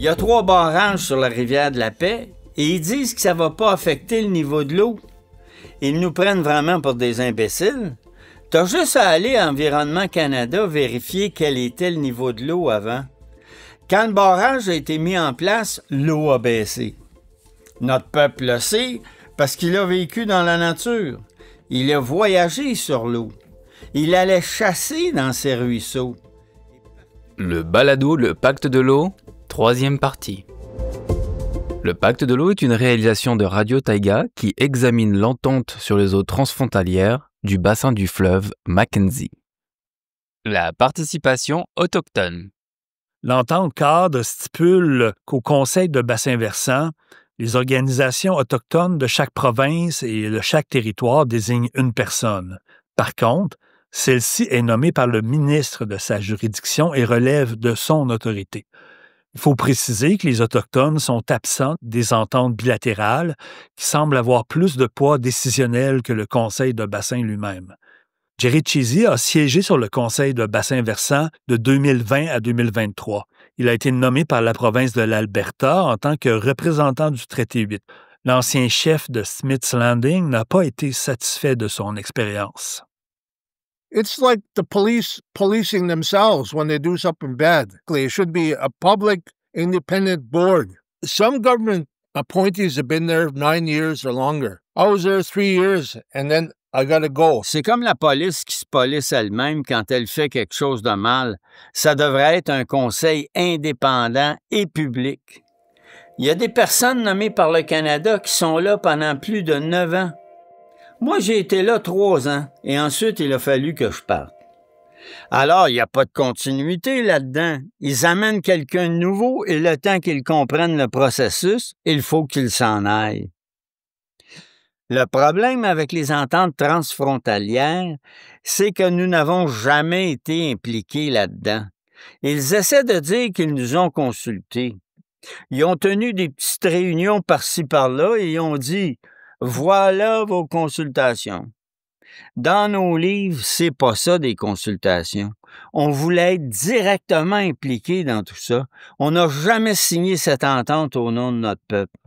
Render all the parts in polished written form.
Il y a 3 barrages sur la rivière de la Paix et ils disent que ça va pas affecter le niveau de l'eau. Ils nous prennent vraiment pour des imbéciles. T'as juste à aller à Environnement Canada vérifier quel était le niveau de l'eau avant. Quand le barrage a été mis en place, l'eau a baissé. Notre peuple le sait parce qu'il a vécu dans la nature. Il a voyagé sur l'eau. Il allait chasser dans ses ruisseaux. Le balado Le Pacte de l'eau, 3e partie. Le Pacte de l'eau est une réalisation de Radio Taïga qui examine l'entente sur les eaux transfrontalières du bassin du fleuve Mackenzie. La participation autochtone. L'entente cadre stipule qu'au Conseil de bassin versant, les organisations autochtones de chaque province et de chaque territoire désignent une personne. Par contre, celle-ci est nommée par le ministre de sa juridiction et relève de son autorité. Il faut préciser que les Autochtones sont absents des ententes bilatérales qui semblent avoir plus de poids décisionnel que le Conseil de bassin lui-même. Jerry Cheesy a siégé sur le Conseil de bassin versant de 2020 à 2023. Il a été nommé par la province de l'Alberta en tant que représentant du traité 8. L'ancien chef de Smith's Landing n'a pas été satisfait de son expérience. It's like the police policing themselves when they do something bad. It should be a public, independent board. Some government appointees have been there 9 years or longer. I was there 3 years, and then I gotta go. C'est comme la police qui se police elle-même quand elle fait quelque chose de mal. Ça devrait être un conseil indépendant et public. Il y a des personnes nommées par le Canada qui sont là pendant plus de 9 ans. Moi, j'ai été là 3 ans, et ensuite, il a fallu que je parte. Alors, il n'y a pas de continuité là-dedans. Ils amènent quelqu'un de nouveau, et le temps qu'ils comprennent le processus, il faut qu'ils s'en aillent. Le problème avec les ententes transfrontalières, c'est que nous n'avons jamais été impliqués là-dedans. Ils essaient de dire qu'ils nous ont consultés. Ils ont tenu des petites réunions par-ci par-là et ils ont dit « Voilà vos consultations ». Dans nos livres, c'est pas ça des consultations. On voulait être directement impliqués dans tout ça. On n'a jamais signé cette entente au nom de notre peuple.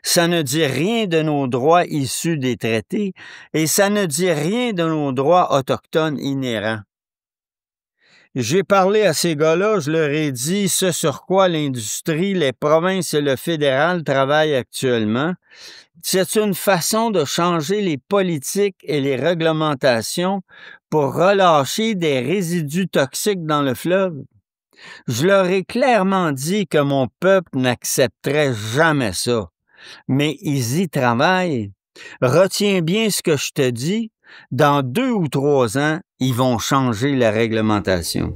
Ça ne dit rien de nos droits issus des traités et ça ne dit rien de nos droits autochtones inhérents. J'ai parlé à ces gars-là, je leur ai dit ce sur quoi l'industrie, les provinces et le fédéral travaillent actuellement. C'est une façon de changer les politiques et les réglementations pour relâcher des résidus toxiques dans le fleuve. Je leur ai clairement dit que mon peuple n'accepterait jamais ça. Mais ils y travaillent. Retiens bien ce que je te dis. Dans 2 ou 3 ans, ils vont changer la réglementation.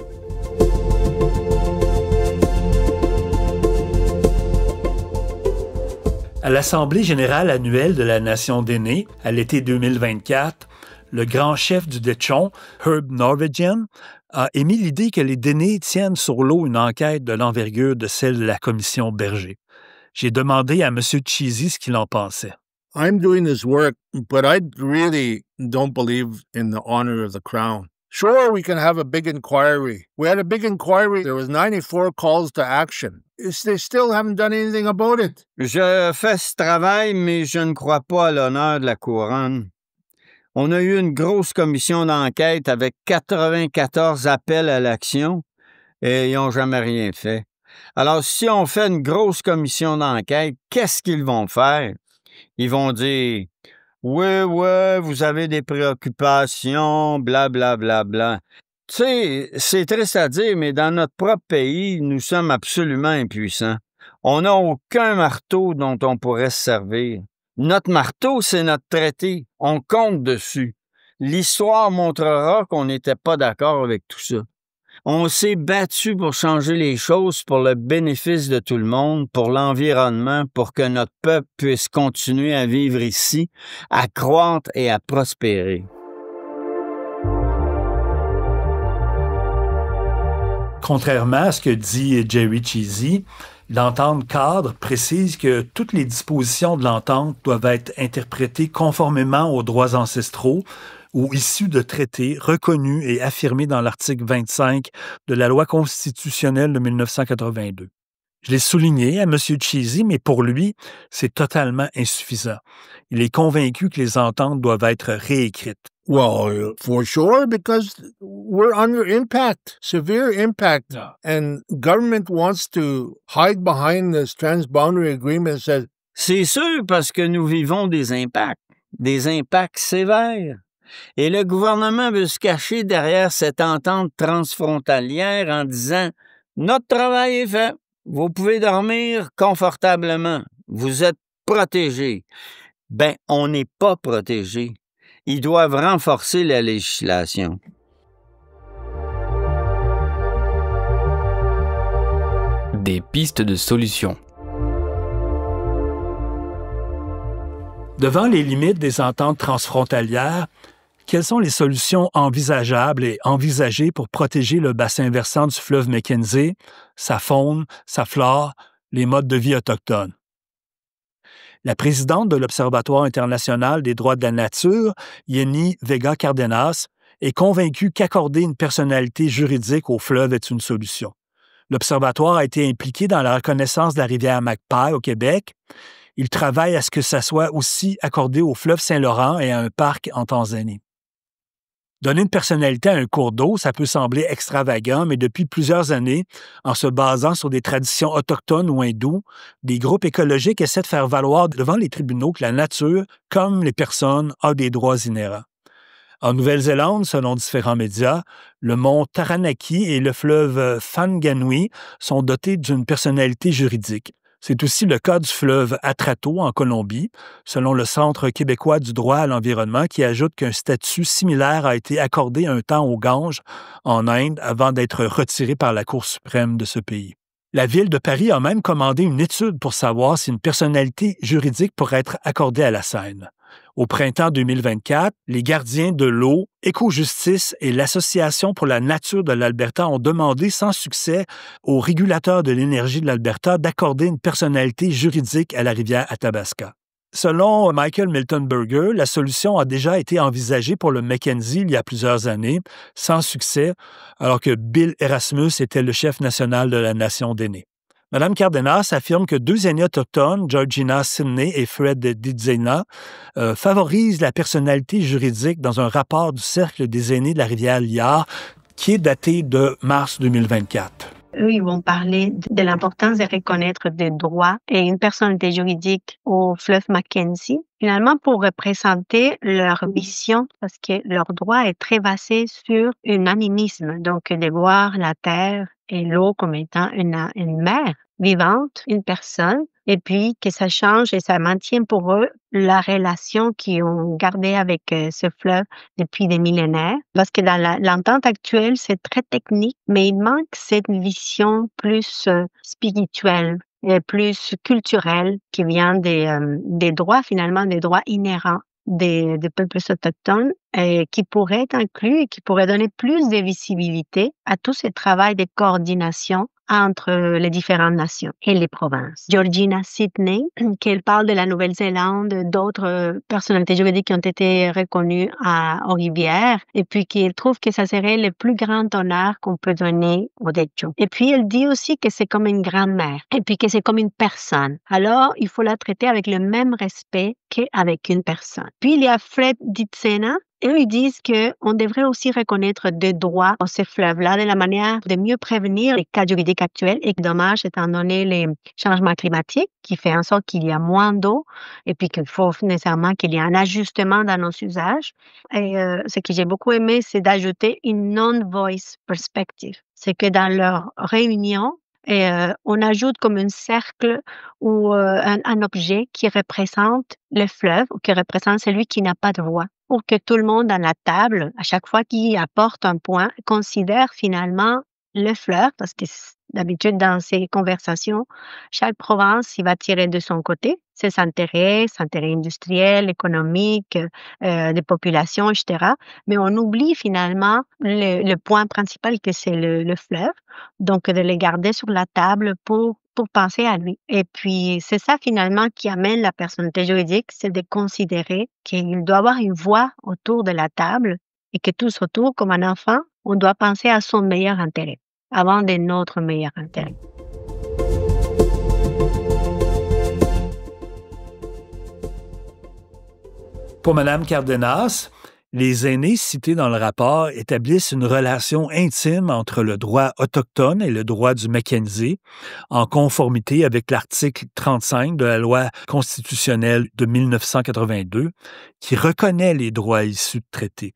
À l'Assemblée générale annuelle de la Nation d'Aînés, à l'été 2024, le grand chef du Dechon, Herb Norwegian, a émis l'idée que les Dénés tiennent sur l'eau une enquête de l'envergure de celle de la commission Berger. J'ai demandé à M. Cheesy ce qu'il en pensait. I'm doing this work, but I really don't believe in the honor of the Crown. Sure, we can have a big inquiry. We had a big inquiry. There was 94 calls to action. They still haven't done anything about it. Je fais ce travail, mais je ne crois pas à l'honneur de la couronne. On a eu une grosse commission d'enquête avec 94 appels à l'action et ils n'ont jamais rien fait. Alors, si on fait une grosse commission d'enquête, qu'est-ce qu'ils vont faire? Ils vont dire « Oui, vous avez des préoccupations, blablabla. Bla, bla, bla. » Tu sais, c'est triste à dire, mais dans notre propre pays, nous sommes absolument impuissants. On n'a aucun marteau dont on pourrait se servir. Notre marteau, c'est notre traité. On compte dessus. L'histoire montrera qu'on n'était pas d'accord avec tout ça. On s'est battu pour changer les choses pour le bénéfice de tout le monde, pour l'environnement, pour que notre peuple puisse continuer à vivre ici, à croître et à prospérer. Contrairement à ce que dit Jerry Cheesy, l'entente cadre précise que toutes les dispositions de l'entente doivent être interprétées conformément aux droits ancestraux ou issus de traités reconnus et affirmés dans l'article 25 de la Loi constitutionnelle de 1982. Je l'ai souligné à M. Cheesy, mais pour lui, c'est totalement insuffisant. Il est convaincu que les ententes doivent être réécrites. Well, for sure, because we're under impact, severe impact. Yeah. And government wants to hide behind this transboundary agreement and says, C'est sûr parce que nous vivons des impacts sévères. Et le gouvernement veut se cacher derrière cette entente transfrontalière en disant « Notre travail est fait, vous pouvez dormir confortablement, vous êtes protégés. » Ben, on n'est pas protégés. Ils doivent renforcer la législation. Des pistes de solutions. Devant les limites des ententes transfrontalières, quelles sont les solutions envisageables et envisagées pour protéger le bassin versant du fleuve Mackenzie, sa faune, sa flore, les modes de vie autochtones? La présidente de l'Observatoire international des droits de la nature, Jenny Vega Cardenas, est convaincue qu'accorder une personnalité juridique au fleuve est une solution. L'Observatoire a été impliqué dans la reconnaissance de la rivière Magpie au Québec. Il travaille à ce que ça soit aussi accordé au fleuve Saint-Laurent et à un parc en Tanzanie. Donner une personnalité à un cours d'eau, ça peut sembler extravagant, mais depuis plusieurs années, en se basant sur des traditions autochtones ou hindoues, des groupes écologiques essaient de faire valoir devant les tribunaux que la nature, comme les personnes, a des droits inhérents. En Nouvelle-Zélande, selon différents médias, le mont Taranaki et le fleuve Whanganui sont dotés d'une personnalité juridique. C'est aussi le cas du fleuve Atrato en Colombie, selon le Centre québécois du droit à l'environnement, qui ajoute qu'un statut similaire a été accordé un temps au Gange, en Inde, avant d'être retiré par la Cour suprême de ce pays. La Ville de Paris a même commandé une étude pour savoir si une personnalité juridique pourrait être accordée à la Seine. Au printemps 2024, les gardiens de l'eau, Éco-Justice et l'Association pour la nature de l'Alberta ont demandé sans succès au régulateur de l'énergie de l'Alberta d'accorder une personnalité juridique à la rivière Athabasca. Selon Michael Miltonberger, la solution a déjà été envisagée pour le Mackenzie il y a plusieurs années, sans succès, alors que Bill Erasmus était le chef national de la Nation d'Aînés. Mme Cardenas affirme que deux aînés autochtones, Georgina Sidney et Fred Didzena, favorisent la personnalité juridique dans un rapport du Cercle des aînés de la rivière Liard qui est daté de mars 2024. Eux, ils vont parler de l'importance de reconnaître des droits et une personnalité juridique au fleuve Mackenzie, finalement pour représenter leur mission, parce que leur droit est très basé sur un animisme, donc de voir la terre et l'eau comme étant une mère vivante, une personne, et puis que ça change et ça maintient pour eux la relation qu'ils ont gardée avec ce fleuve depuis des millénaires. Parce que dans l'entente actuelle, c'est très technique, mais il manque cette vision plus spirituelle et plus culturelle qui vient des droits, finalement, des droits inhérents des peuples autochtones qui pourraient être inclus et qui pourraient donner plus de visibilité à tout ce travail de coordination entre les différentes nations et les provinces. Georgina Sidney, qu'elle parle de la Nouvelle-Zélande, d'autres personnalités juridiques qui ont été reconnues aux rivières, et puis qu'elle trouve que ça serait le plus grand honneur qu'on peut donner aux Dechou. Et puis elle dit aussi que c'est comme une grand-mère, et puis que c'est comme une personne. Alors, il faut la traiter avec le même respect qu'avec une personne. Puis il y a Fred Didzena. Eux, ils disent qu'on devrait aussi reconnaître des droits à ces fleuves-là de la manière de mieux prévenir les cas juridiques actuels et dommages étant donné les changements climatiques qui fait en sorte qu'il y a moins d'eau et puis qu'il faut nécessairement qu'il y ait un ajustement dans nos usages. Et ce que j'ai beaucoup aimé, c'est d'ajouter une non-voice perspective. C'est que dans leur réunion, on ajoute comme un cercle ou un objet qui représente le fleuve ou qui représente celui qui n'a pas de voix, pour que tout le monde à la table, à chaque fois qu'il apporte un point, considère finalement le fleuve, parce que d'habitude dans ces conversations, chaque province il va tirer de son côté ses intérêts industriels, économiques, des populations, etc. Mais on oublie finalement le point principal que c'est le fleuve, donc de le garder sur la table pour penser à lui. Et puis, c'est ça finalement qui amène la personnalité juridique, c'est de considérer qu'il doit avoir une voix autour de la table et que tous autour, comme un enfant, on doit penser à son meilleur intérêt avant de notre meilleur intérêt. Pour Mme Cardenas, les aînés cités dans le rapport établissent une relation intime entre le droit autochtone et le droit du Mackenzie, en conformité avec l'article 35 de la loi constitutionnelle de 1982, qui reconnaît les droits issus de traités.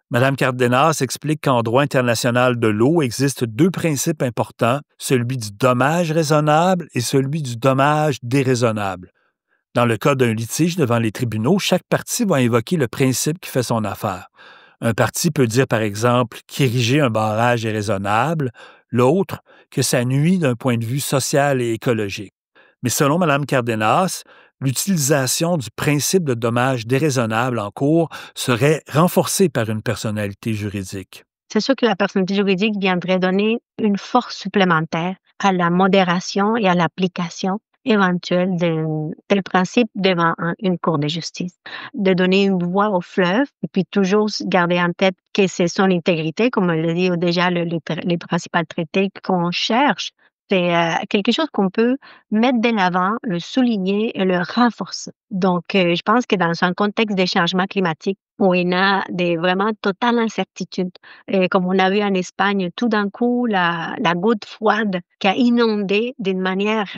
Mme Cardenas explique qu'en droit international de l'eau existe deux principes importants, celui du dommage raisonnable et celui du dommage déraisonnable. Dans le cas d'un litige devant les tribunaux, chaque partie va invoquer le principe qui fait son affaire. Un parti peut dire, par exemple, qu'ériger un barrage est raisonnable, l'autre, que ça nuit d'un point de vue social et écologique. Mais selon Mme Cardenas, l'utilisation du principe de dommage déraisonnable en cours serait renforcée par une personnalité juridique. C'est sûr que la personnalité juridique viendrait donner une force supplémentaire à la modération et à l'application éventuelle del principe devant une cour de justice. De donner une voix au fleuve et puis toujours garder en tête que c'est son intégrité, comme on l'a dit déjà, les principaux traités qu'on cherche. C'est quelque chose qu'on peut mettre de l'avant, le souligner et le renforcer. Donc, je pense que dans un contexte des changements climatiques où il y a des vraiment totales incertitudes, et comme on a vu en Espagne, tout d'un coup, la goutte froide qui a inondé d'une manière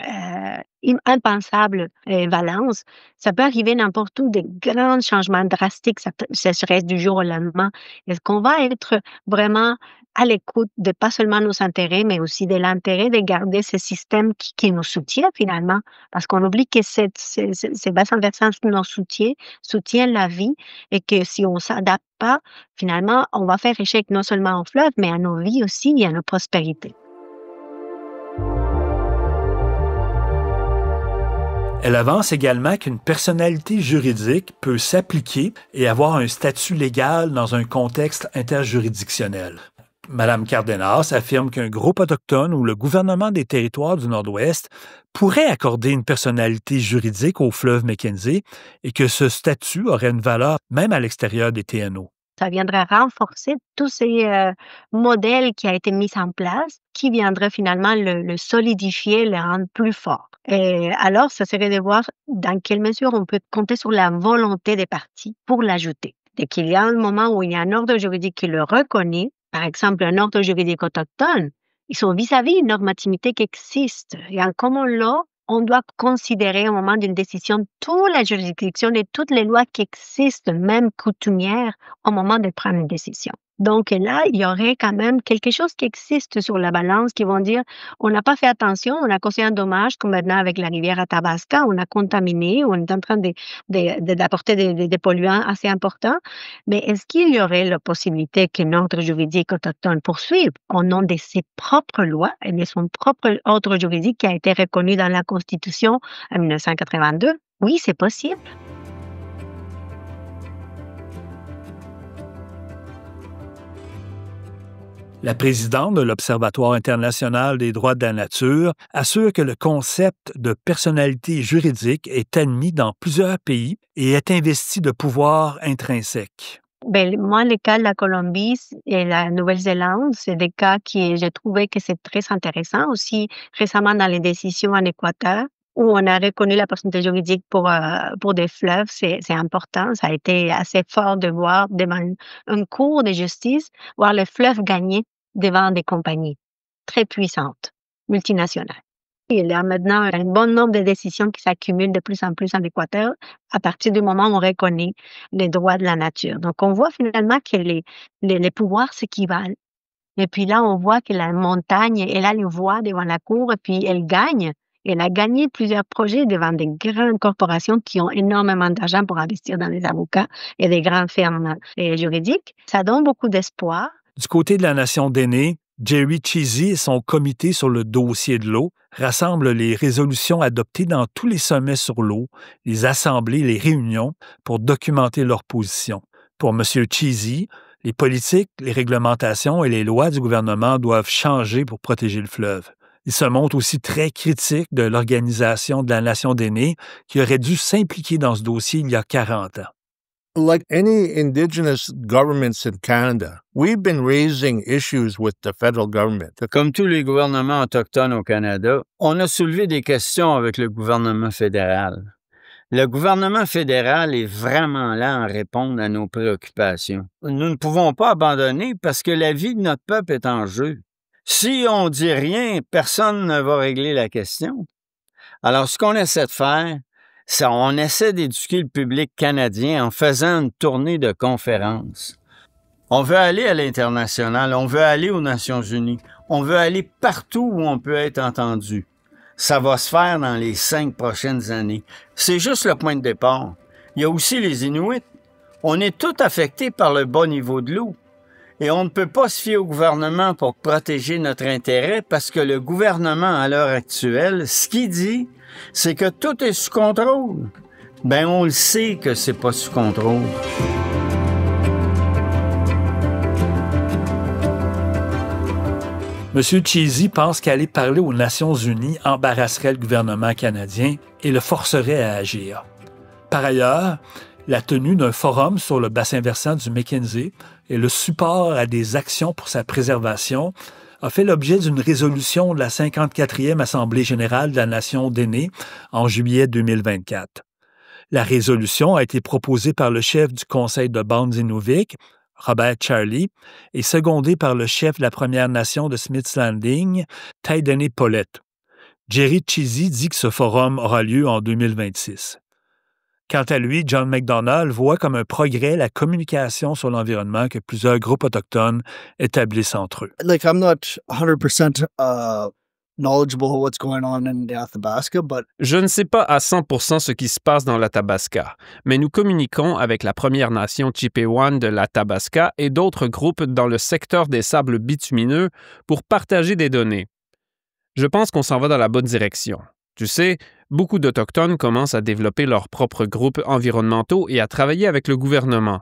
impensable Valence, ça peut arriver n'importe où, des grands changements drastiques, ça serait du jour au lendemain. Est-ce qu'on va être vraiment à l'écoute de pas seulement nos intérêts, mais aussi de l'intérêt de garder ce système qui nous soutient finalement, parce qu'on oublie que ces bassins versants nous soutiennent la vie et que si on s'adapte pas, finalement, on va faire échec non seulement au fleuve, mais à nos vies aussi et à nos prospérités. Elle avance également qu'une personnalité juridique peut s'appliquer et avoir un statut légal dans un contexte interjuridictionnel. Mme Cardenas affirme qu'un groupe autochtone ou le gouvernement des territoires du Nord-Ouest pourrait accorder une personnalité juridique au fleuve Mackenzie et que ce statut aurait une valeur même à l'extérieur des TNO. Ça viendrait renforcer tous ces modèles qui ont été mis en place, qui viendraient finalement le solidifier, le rendre plus fort. Et alors, ça serait de voir dans quelle mesure on peut compter sur la volonté des parties pour l'ajouter. Dès qu'il y a un moment où il y a un ordre juridique qui le reconnaît, par exemple un ordre juridique autochtone, ils sont vis-à-vis une normativité qui existe. Et en common law, on doit considérer au moment d'une décision toute la juridiction et toutes les lois qui existent, même coutumières, au moment de prendre une décision. Donc là, il y aurait quand même quelque chose qui existe sur la balance qui vont dire on n'a pas fait attention, on a causé un dommage, comme maintenant avec la rivière Athabasca, on a contaminé, on est en train d'apporter des polluants assez importants. Mais est-ce qu'il y aurait la possibilité qu'un ordre juridique autochtone poursuive au nom de ses propres lois et de son propre ordre juridique qui a été reconnu dans la Constitution en 1982? Oui, c'est possible. La présidente de l'Observatoire international des droits de la nature assure que le concept de personnalité juridique est admis dans plusieurs pays et est investi de pouvoirs intrinsèques. Ben, moi, les cas de la Colombie et la Nouvelle-Zélande, c'est des cas qui, j'ai trouvé que c'est très intéressant. Aussi, récemment, dans les décisions en Équateur, où on a reconnu la personnalité juridique pour des fleuves, c'est important. Ça a été assez fort de voir devant un cours de justice, voir le fleuve gagner devant des compagnies très puissantes, multinationales. Il y a maintenant un bon nombre de décisions qui s'accumulent de plus en plus en Équateur à partir du moment où on reconnaît les droits de la nature. Donc, on voit finalement que les pouvoirs s'équivalent. Et puis là, on voit que la montagne, elle a les voix devant la cour et puis elle gagne. Elle a gagné plusieurs projets devant des grandes corporations qui ont énormément d'argent pour investir dans les avocats et des grandes firmes juridiques. Ça donne beaucoup d'espoir. Du côté de la Nation d'Aînés, Jerry Cheesy et son comité sur le dossier de l'eau rassemblent les résolutions adoptées dans tous les sommets sur l'eau, les assemblées, les réunions pour documenter leur position. Pour M. Cheesy, les politiques, les réglementations et les lois du gouvernement doivent changer pour protéger le fleuve. Il se montre aussi très critique de l'Organisation de la Nation d'Aînés qui aurait dû s'impliquer dans ce dossier il y a 40 ans. Like any indigenous governments in Canada, we've been raising issues with the federal government. Comme tous les gouvernements autochtones au Canada, on a soulevé des questions avec le gouvernement fédéral. Le gouvernement fédéral est vraiment lent à répondre à nos préoccupations. Nous ne pouvons pas abandonner parce que la vie de notre peuple est en jeu. Si on dit rien, personne ne va régler la question. Alors, ce qu'on essaie de faire, c'est on essaie d'éduquer le public canadien en faisant une tournée de conférences. On veut aller à l'international, on veut aller aux Nations unies, on veut aller partout où on peut être entendu. Ça va se faire dans les 5 prochaines années. C'est juste le point de départ. Il y a aussi les Inuits. On est tous affectés par le bas niveau de l'eau. Et on ne peut pas se fier au gouvernement pour protéger notre intérêt parce que le gouvernement, à l'heure actuelle, ce qu'il dit, c'est que tout est sous contrôle. Ben, on le sait que c'est pas sous contrôle. M. Cheesy pense qu'aller parler aux Nations unies embarrasserait le gouvernement canadien et le forcerait à agir. Par ailleurs, la tenue d'un forum sur le bassin versant du Mackenzie et le support à des actions pour sa préservation a fait l'objet d'une résolution de la 54e Assemblée générale de la Nation d'Aînés en juillet 2024. La résolution a été proposée par le chef du Conseil de Bandes Inuvik, Robert Charlie, et secondée par le chef de la Première Nation de Smith's Landing, Taidene Paulette. Jerry Cheesy dit que ce forum aura lieu en 2026. Quant à lui, John McDonnell voit comme un progrès la communication sur l'environnement que plusieurs groupes autochtones établissent entre eux. I'm not 100% knowledgeable of what's going on in the Athabasca, but Je ne sais pas à 100% ce qui se passe dans l'Athabasca, mais nous communiquons avec la Première Nation Chipewyan de l'Athabasca et d'autres groupes dans le secteur des sables bitumineux pour partager des données. Je pense qu'on s'en va dans la bonne direction. Tu sais, beaucoup d'Autochtones commencent à développer leurs propres groupes environnementaux et à travailler avec le gouvernement.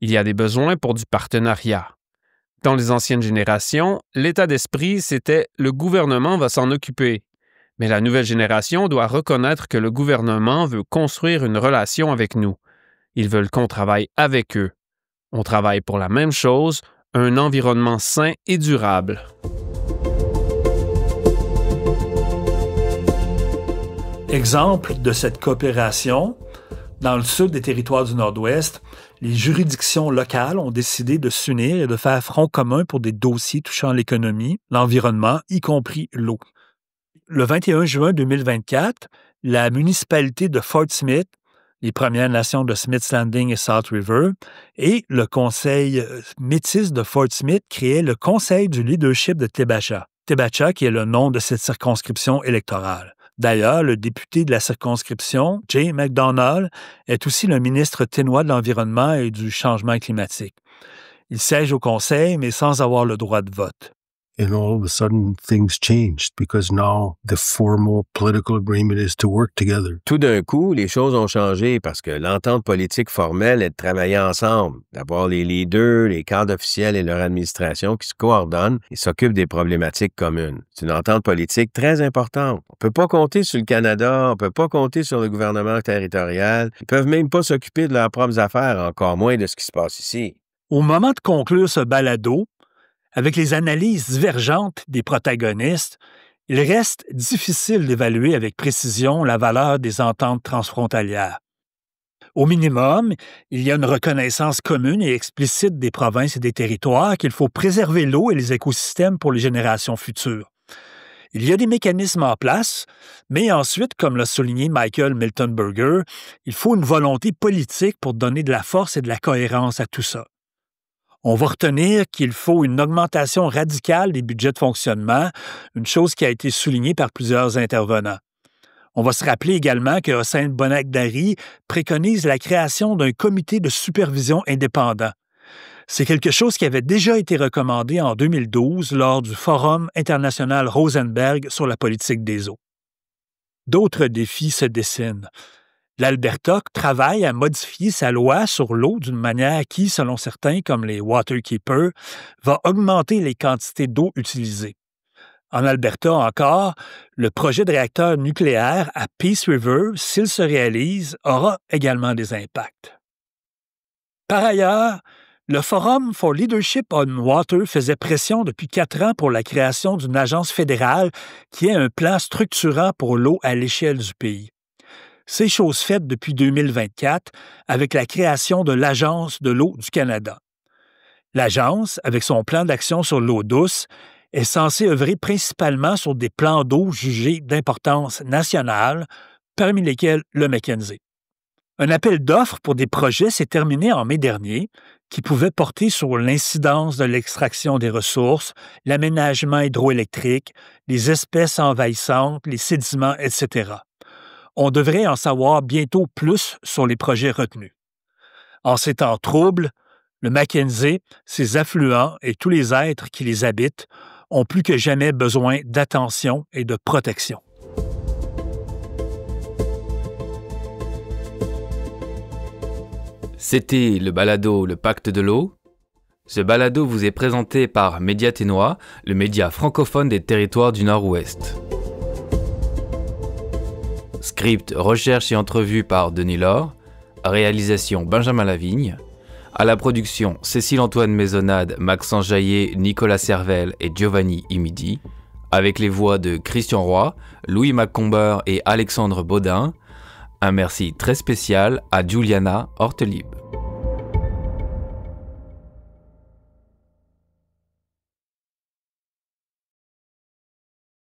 Il y a des besoins pour du partenariat. Dans les anciennes générations, l'état d'esprit, c'était « le gouvernement va s'en occuper ». Mais la nouvelle génération doit reconnaître que le gouvernement veut construire une relation avec nous. Ils veulent qu'on travaille avec eux. On travaille pour la même chose, un environnement sain et durable. Exemple de cette coopération, dans le sud des territoires du Nord-Ouest, les juridictions locales ont décidé de s'unir et de faire front commun pour des dossiers touchant l'économie, l'environnement, y compris l'eau. Le 21 juin 2024, la municipalité de Fort Smith, les Premières Nations de Smith's Landing et Salt River, et le Conseil métis de Fort Smith créaient le Conseil du leadership de Tebacha. Tebacha, qui est le nom de cette circonscription électorale. D'ailleurs, le député de la circonscription, Jay McDonnell, est aussi le ministre ténois de l'Environnement et du Changement climatique. Il siège au Conseil, mais sans avoir le droit de vote. And all of a sudden, things changed because now the formal political agreement is to work together. Tout d'un coup, les choses ont changé parce que l'entente politique formelle est de travailler ensemble, d'avoir les leaders, les cadres officiels et leur administration qui se coordonnent et s'occupent des problématiques communes. C'est une entente politique très importante. On ne peut pas compter sur le Canada, on ne peut pas compter sur le gouvernement territorial. Ils ne peuvent même pas s'occuper de leurs propres affaires, encore moins de ce qui se passe ici. Au moment de conclure ce balado, avec les analyses divergentes des protagonistes, il reste difficile d'évaluer avec précision la valeur des ententes transfrontalières. Au minimum, il y a une reconnaissance commune et explicite des provinces et des territoires qu'il faut préserver l'eau et les écosystèmes pour les générations futures. Il y a des mécanismes en place, mais ensuite, comme l'a souligné Michael Miltonberger, il faut une volonté politique pour donner de la force et de la cohérence à tout ça. On va retenir qu'il faut une augmentation radicale des budgets de fonctionnement, une chose qui a été soulignée par plusieurs intervenants. On va se rappeler également que Hossein Bonagdari préconise la création d'un comité de supervision indépendant. C'est quelque chose qui avait déjà été recommandé en 2012 lors du Forum international Rosenberg sur la politique des eaux. D'autres défis se dessinent. L'Alberta travaille à modifier sa loi sur l'eau d'une manière qui, selon certains, comme les Waterkeepers, va augmenter les quantités d'eau utilisées. En Alberta encore, le projet de réacteur nucléaire à Peace River, s'il se réalise, aura également des impacts. Par ailleurs, le Forum for Leadership on Water faisait pression depuis 4 ans pour la création d'une agence fédérale qui ait un plan structurant pour l'eau à l'échelle du pays. C'est chose faite depuis 2024 avec la création de l'Agence de l'eau du Canada. L'Agence, avec son plan d'action sur l'eau douce, est censée œuvrer principalement sur des plans d'eau jugés d'importance nationale, parmi lesquels le Mackenzie. Un appel d'offres pour des projets s'est terminé en mai dernier, qui pouvait porter sur l'incidence de l'extraction des ressources, l'aménagement hydroélectrique, les espèces envahissantes, les sédiments, etc. On devrait en savoir bientôt plus sur les projets retenus. En ces temps troubles, le Mackenzie, ses affluents et tous les êtres qui les habitent ont plus que jamais besoin d'attention et de protection. C'était le balado Le Pacte de l'eau. Ce balado vous est présenté par Médiaténois, le média francophone des territoires du Nord-Ouest. Script, recherche et entrevue par Denis Laure. Réalisation Benjamin Lavigne. À la production Cécile-Antoine Maisonnade, Maxence Jaillet, Nicolas Servel et Giovanni Imidi. Avec les voix de Christian Roy, Louis Macomber et Alexandre Baudin. Un merci très spécial à Juliana Hortelib.